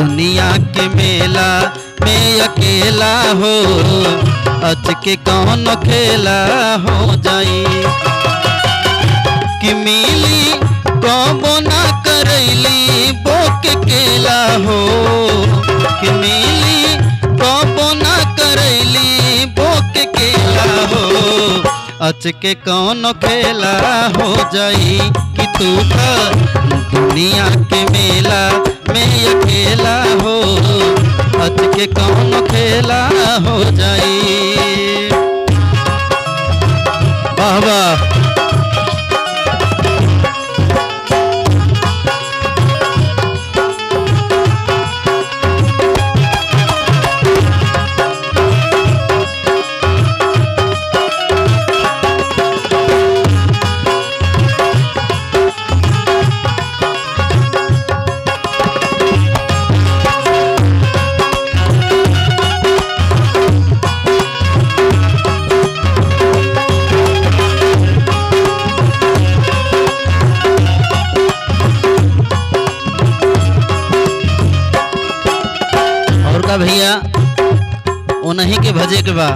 दुनिया के मेला में अकेला हो, अच के कौन खेला हो जाई। कि मिली कबो ना करैली बोक केला हो, कि मिली कबो ना करैली बोक केला हो, अच के कौन खेला हो जाई। कि तू तो दुनिया के मेला में अकेला हो, अच के कौन खेला हो जाई। वाह वाह। भैया उन्हीं के भजे के बा।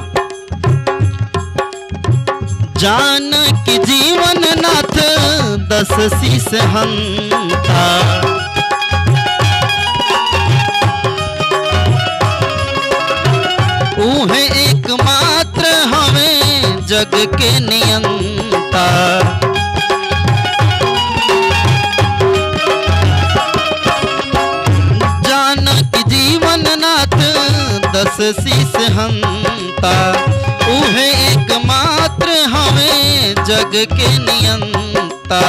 जान की जीवन नाथ 10 शीस हंता, उहे एकमात्र हमें जग के नियंता। नाथ 10 शीस हंता, उहे एकमात्र हमें जग के नियंता।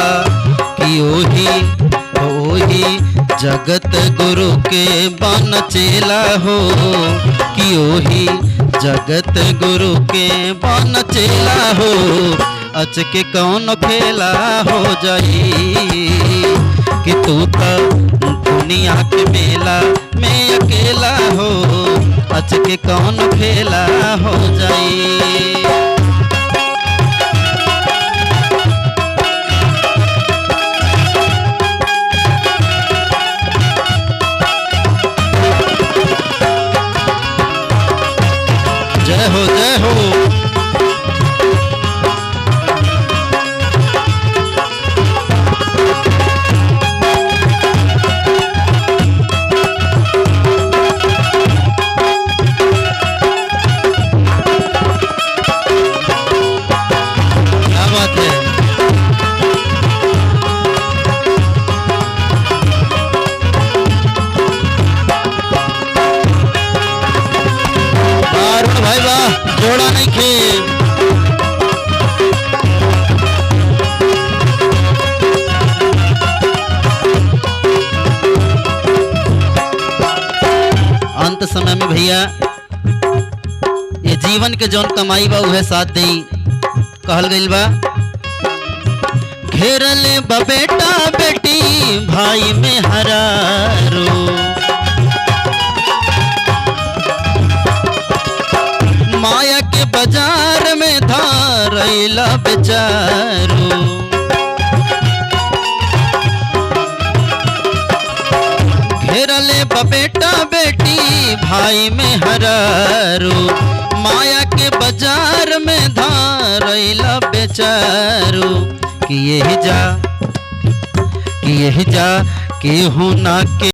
कि ओही जगत गुरु के बन चेला हो, कि ओही जगत गुरु के बन चेला हो, अच के कौन खेला हो जाई। कि तू तो दुनिया के मेला में अकेला हो, अच के कौन खेला हो जाई। जय हो जय हो। भाई वाह, जोड़ा नहीं खे। अंत समय में भैया ये जीवन के जौन कमाई बा उहे साथ दे कहल गइल बा। घेरले बा बेटा बेटी भाई में हरारो, माया के बाजार में धारैला बेचारो। घेरले बा बेटा बेटी भाई में हरारो, माया के बाजार में धारैला बेचारो। कि यही जा केहू ना के